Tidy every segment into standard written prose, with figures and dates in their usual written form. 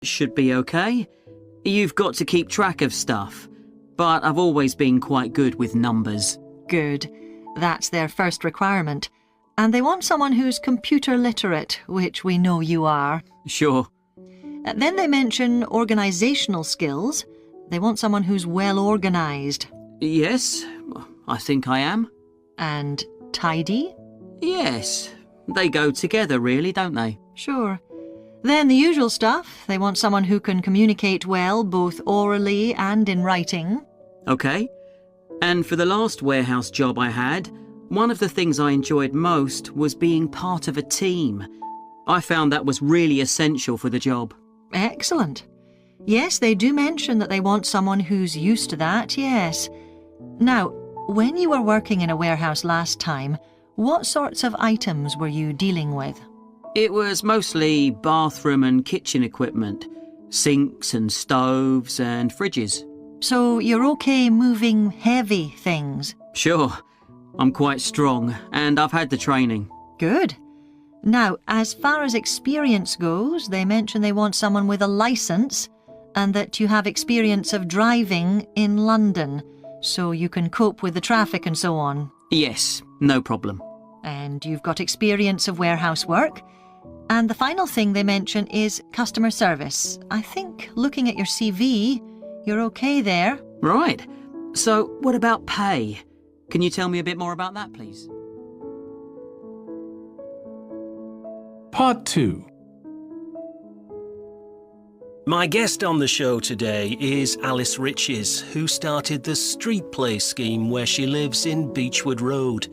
Should be okay. You've got to keep track of stuff, but I've always been quite good with numbers. Good. That's their first requirement. And they want someone who's computer literate, which we know you are. Sure. Then they mention organisational skills. They want someone who's well organised. Yes, I think I am. And tidy? Yes, they go together really, don't they? Sure. Then the usual stuff. They want someone who can communicate well, both orally and in writing. Okay. And for the last warehouse job I had, one of the things I enjoyed most was being part of a team. I found that was really essential for the job. Excellent. Yes, they do mention that they want someone who's used to that, yes. Now, when you were working in a warehouse last time, what sorts of items were you dealing with? It was mostly bathroom and kitchen equipment, sinks and stoves and fridges. So you're okay moving heavy things? Sure. I'm quite strong and I've had the training. Good. Now, as far as experience goes, they mention they want someone with a licence and that you have experience of driving in London, so you can cope with the traffic and so on. Yes, no problem. And you've got experience of warehouse work. And the final thing they mention is customer service. I think, looking at your CV, you're okay there. Right. So, what about pay? Can you tell me a bit more about that, please? Part 2. My guest on the show today is Alice Riches, who started the Street Play scheme where she lives in Beechwood Road.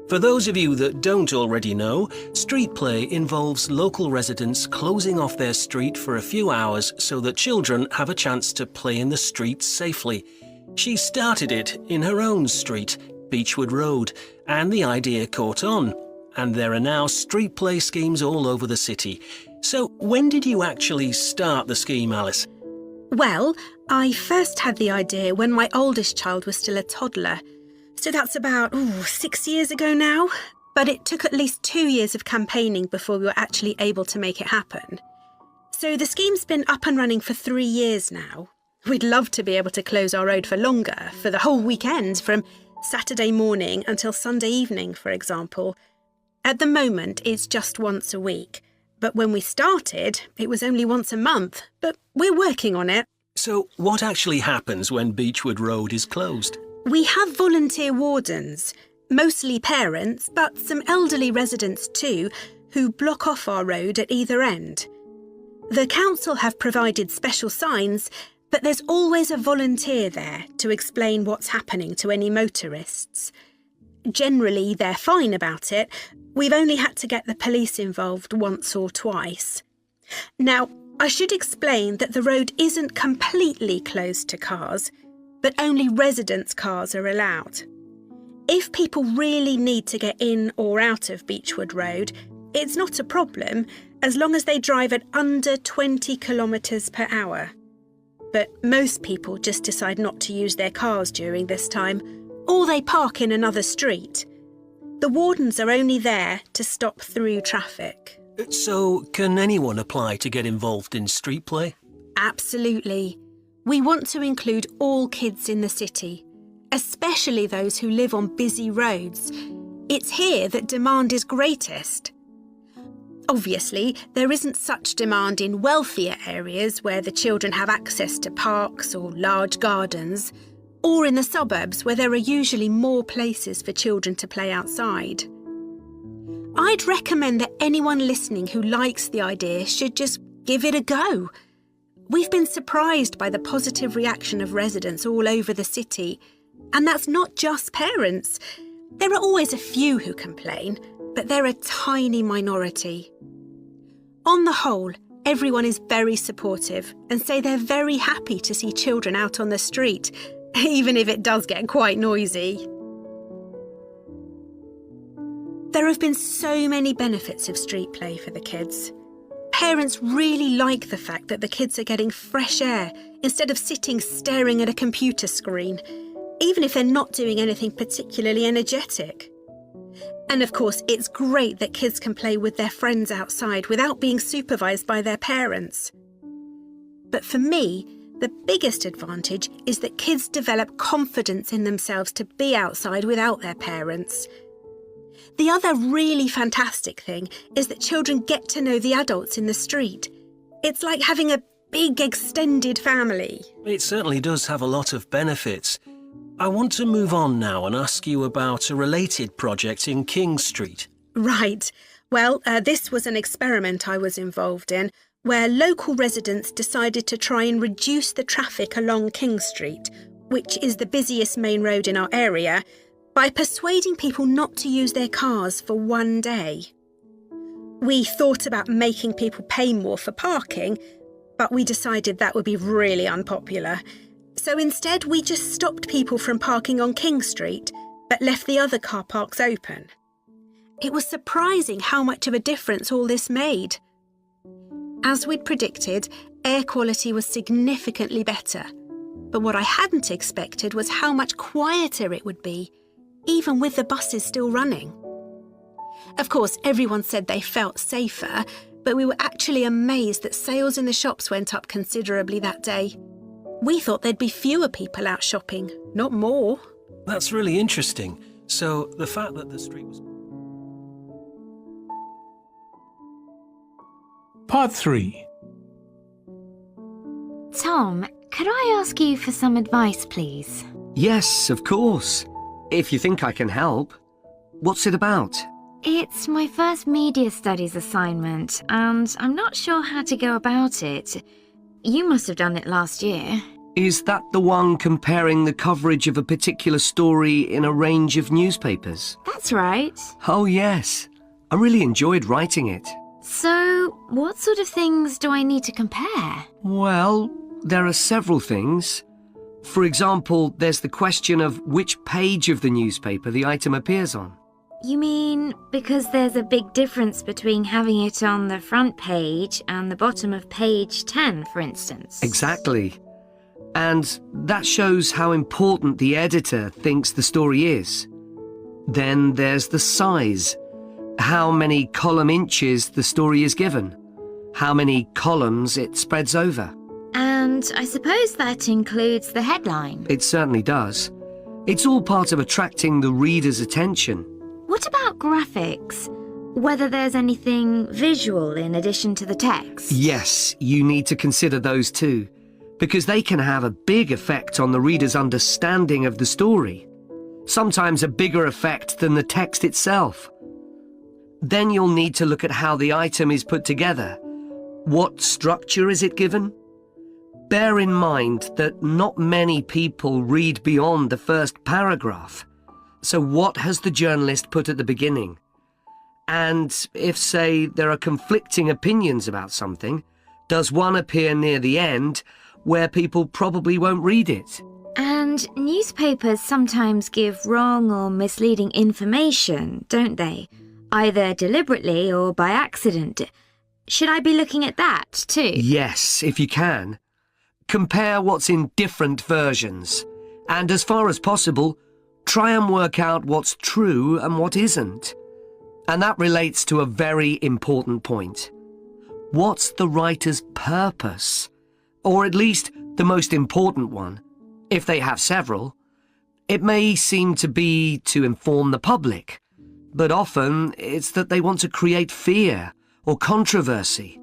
For those of you that don't already know, Street Play involves local residents closing off their street for a few hours so that children have a chance to play in the streets safely. She started it in her own street, Beechwood Road, and the idea caught on. And there are now street play schemes all over the city. So when did you actually start the scheme, Alice? Well, I first had the idea when my oldest child was still a toddler. So that's about 6 years ago now. But it took at least 2 years of campaigning before we were actually able to make it happen. So the scheme's been up and running for 3 years now. We'd love to be able to close our road for longer, for the whole weekend, from Saturday morning until Sunday evening, for example. At the moment, it's just once a week. But when we started, it was only once a month. But we're working on it. So what actually happens when Beechwood Road is closed? We have volunteer wardens, mostly parents, but some elderly residents too, who block off our road at either end. The council have provided special signs, but there's always a volunteer there to explain what's happening to any motorists. Generally, they're fine about it. We've only had to get the police involved once or twice. Now, I should explain that the road isn't completely closed to cars, but only residents' cars are allowed. If people really need to get in or out of Beechwood Road, it's not a problem as long as they drive at under 20 kilometres per hour. But most people just decide not to use their cars during this time, or they park in another street. The wardens are only there to stop through traffic. So can anyone apply to get involved in street play? Absolutely. We want to include all kids in the city, especially those who live on busy roads. It's here that demand is greatest. Obviously, there isn't such demand in wealthier areas where the children have access to parks or large gardens, or in the suburbs where there are usually more places for children to play outside. I'd recommend that anyone listening who likes the idea should just give it a go. We've been surprised by the positive reaction of residents all over the city, and that's not just parents. There are always a few who complain, but they're a tiny minority. On the whole, everyone is very supportive and say they're very happy to see children out on the street, even if it does get quite noisy. There have been so many benefits of street play for the kids. Parents really like the fact that the kids are getting fresh air instead of sitting staring at a computer screen, even if they're not doing anything particularly energetic. And of course, it's great that kids can play with their friends outside without being supervised by their parents. But for me, the biggest advantage is that kids develop confidence in themselves to be outside without their parents. The other really fantastic thing is that children get to know the adults in the street. It's like having a big extended family. It certainly does have a lot of benefits. I want to move on now and ask you about a related project in King Street. Right. Well, this was an experiment I was involved in, where local residents decided to try and reduce the traffic along King Street, which is the busiest main road in our area, by persuading people not to use their cars for one day. We thought about making people pay more for parking, but we decided that would be really unpopular. So instead, we just stopped people from parking on King Street, but left the other car parks open. It was surprising how much of a difference all this made. As we'd predicted, air quality was significantly better. But what I hadn't expected was how much quieter it would be, even with the buses still running. Of course, everyone said they felt safer, but we were actually amazed that sales in the shops went up considerably that day. We thought there'd be fewer people out shopping, not more. That's really interesting. So the fact that the street was... Part 3. Tom, could I ask you for some advice, please? Yes, of course. If you think I can help. What's it about? It's my first media studies assignment, and I'm not sure how to go about it. You must have done it last year. Is that the one comparing the coverage of a particular story in a range of newspapers? That's right. Oh, yes. I really enjoyed writing it. So, what sort of things do I need to compare? Well, there are several things. For example, there's the question of which page of the newspaper the item appears on. You mean because there's a big difference between having it on the front page and the bottom of page 10, for instance? Exactly. And that shows how important the editor thinks the story is. Then there's the size. How many column inches the story is given. How many columns it spreads over. And I suppose that includes the headline. It certainly does. It's all part of attracting the reader's attention. What about graphics? Whether there's anything visual in addition to the text? Yes, you need to consider those too, because they can have a big effect on the reader's understanding of the story. Sometimes a bigger effect than the text itself. Then you'll need to look at how the item is put together. What structure is it given? Bear in mind that not many people read beyond the first paragraph. So what has the journalist put at the beginning? And if, say, there are conflicting opinions about something, does one appear near the end where people probably won't read it? And newspapers sometimes give wrong or misleading information, don't they? Either deliberately or by accident. Should I be looking at that too? Yes, if you can. Compare what's in different versions. And as far as possible, try and work out what's true and what isn't. And that relates to a very important point. What's the writer's purpose? Or at least the most important one, if they have several. It may seem to be to inform the public, but often it's that they want to create fear or controversy,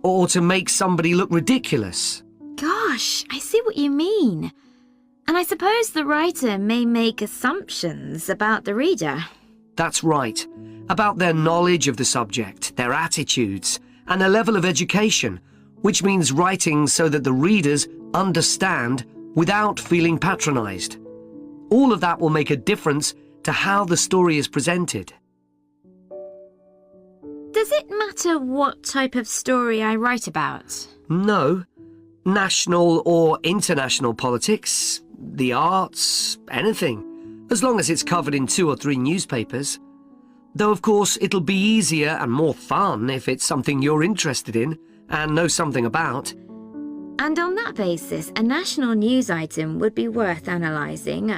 or to make somebody look ridiculous. Gosh, I see what you mean. And I suppose the writer may make assumptions about the reader. That's right. About their knowledge of the subject, their attitudes, and their level of education, which means writing so that the readers understand without feeling patronised. All of that will make a difference to how the story is presented. Does it matter what type of story I write about? No. National or international politics, the arts, anything, as long as it's covered in 2 or 3 newspapers. Though, of course, it'll be easier and more fun if it's something you're interested in and know something about. And on that basis, a national news item would be worth analysing.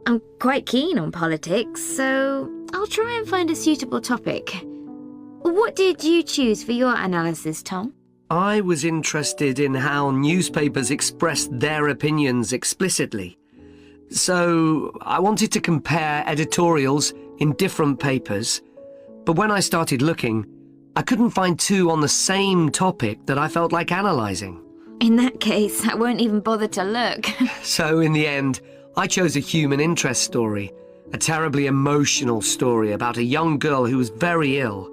I'm quite keen on politics, so I'll try and find a suitable topic. What did you choose for your analysis, Tom? I was interested in how newspapers expressed their opinions explicitly. So I wanted to compare editorials in different papers, but when I started looking, I couldn't find two on the same topic that I felt like analysing. In that case, I won't even bother to look. So in the end, I chose a human interest story, a terribly emotional story about a young girl who was very ill,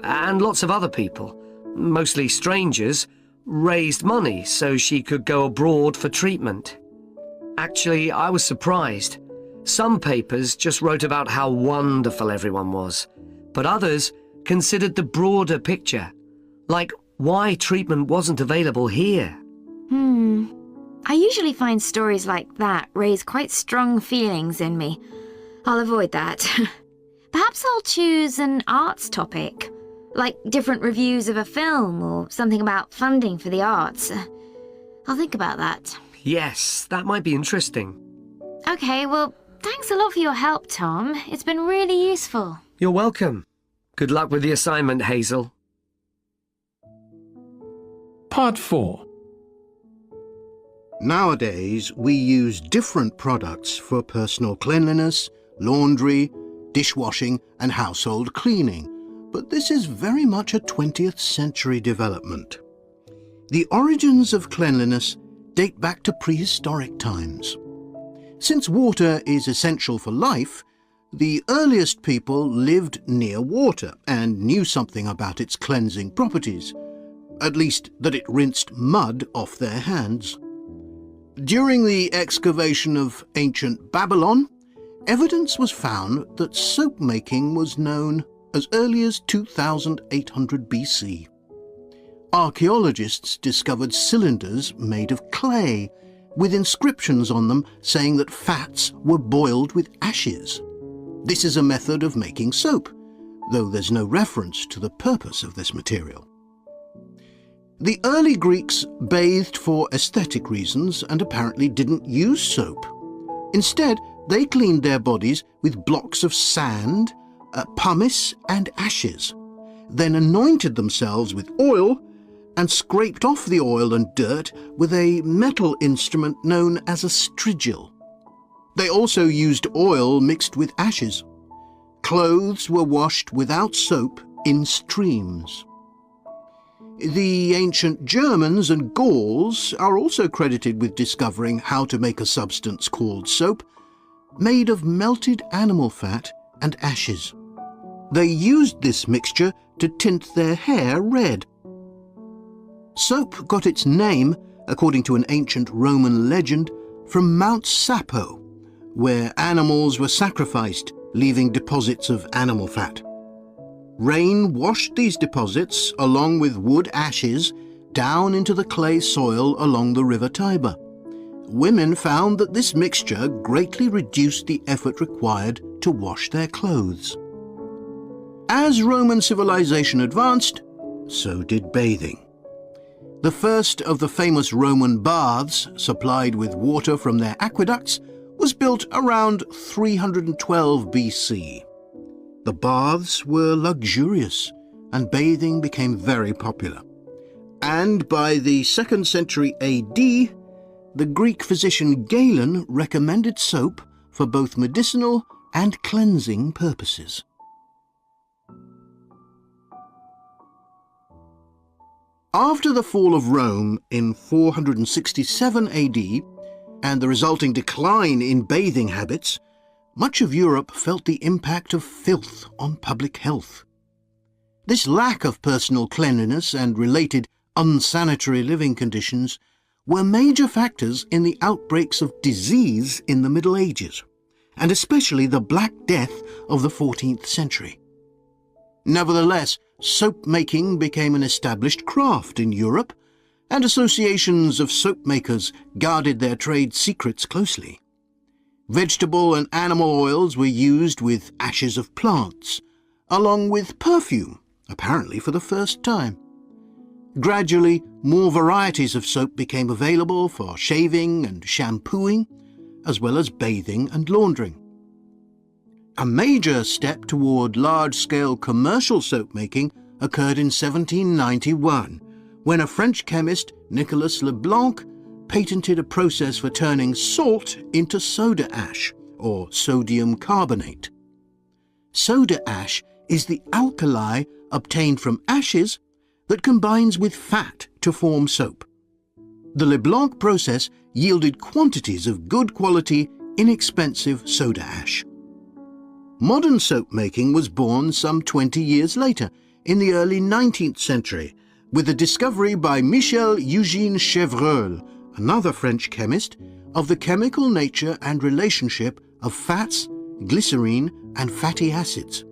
and lots of other people, mostly strangers, raised money so she could go abroad for treatment. Actually, I was surprised. Some papers just wrote about how wonderful everyone was, but others considered the broader picture, like why treatment wasn't available here. I usually find stories like that raise quite strong feelings in me. I'll avoid that. Perhaps I'll choose an arts topic, like different reviews of a film or something about funding for the arts. I'll think about that. Yes, that might be interesting. Okay, well, thanks a lot for your help, Tom. It's been really useful. You're welcome. Good luck with the assignment, Hazel. Part 4. Nowadays, we use different products for personal cleanliness, laundry, dishwashing and household cleaning, but this is very much a 20th century development. The origins of cleanliness date back to prehistoric times. Since water is essential for life, the earliest people lived near water and knew something about its cleansing properties, at least that it rinsed mud off their hands. During the excavation of ancient Babylon, evidence was found that soap making was known as early as 2800 BC. Archaeologists discovered cylinders made of clay, with inscriptions on them saying that fats were boiled with ashes. This is a method of making soap, though there's no reference to the purpose of this material. The early Greeks bathed for aesthetic reasons and apparently didn't use soap. Instead, they cleaned their bodies with blocks of sand, pumice and ashes, then anointed themselves with oil and scraped off the oil and dirt with a metal instrument known as a strigil. They also used oil mixed with ashes. Clothes were washed without soap in streams. The ancient Germans and Gauls are also credited with discovering how to make a substance called soap, made of melted animal fat and ashes. They used this mixture to tint their hair red. Soap got its name, according to an ancient Roman legend, from Mount Sapo, where animals were sacrificed, leaving deposits of animal fat. Rain washed these deposits, along with wood ashes, down into the clay soil along the river Tiber. Women found that this mixture greatly reduced the effort required to wash their clothes. As Roman civilization advanced, so did bathing. The first of the famous Roman baths, supplied with water from their aqueducts, was built around 312 BC. The baths were luxurious, and bathing became very popular. And by the 2nd century AD, the Greek physician Galen recommended soap for both medicinal and cleansing purposes. After the fall of Rome in 467 AD and the resulting decline in bathing habits, much of Europe felt the impact of filth on public health. This lack of personal cleanliness and related unsanitary living conditions were major factors in the outbreaks of disease in the Middle Ages, and especially the Black Death of the 14th century. Nevertheless, soap making became an established craft in Europe, and associations of soap makers guarded their trade secrets closely. Vegetable and animal oils were used with ashes of plants, along with perfume, apparently for the first time. Gradually, more varieties of soap became available for shaving and shampooing, as well as bathing and laundering. A major step toward large-scale commercial soap making occurred in 1791, when a French chemist, Nicolas Leblanc, patented a process for turning salt into soda ash, or sodium carbonate. Soda ash is the alkali obtained from ashes that combines with fat to form soap. The Leblanc process yielded quantities of good quality, inexpensive soda ash. Modern soap making was born some 20 years later, in the early 19th century, with the discovery by Michel Eugène Chevreul, another French chemist, of the chemical nature and relationship of fats, glycerine, and fatty acids.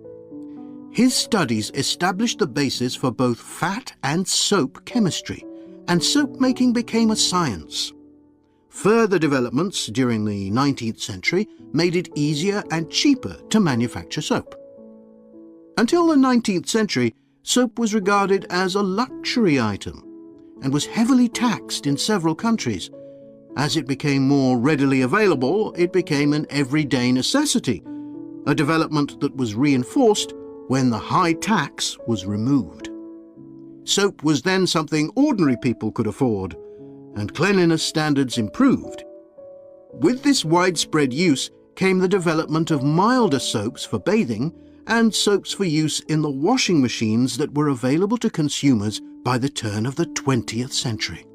His studies established the basis for both fat and soap chemistry, and soap making became a science. Further developments during the 19th century made it easier and cheaper to manufacture soap. Until the 19th century, soap was regarded as a luxury item and was heavily taxed in several countries. As it became more readily available, it became an everyday necessity, a development that was reinforced when the high tax was removed. Soap was then something ordinary people could afford, and cleanliness standards improved. With this widespread use came the development of milder soaps for bathing and soaps for use in the washing machines that were available to consumers by the turn of the 20th century.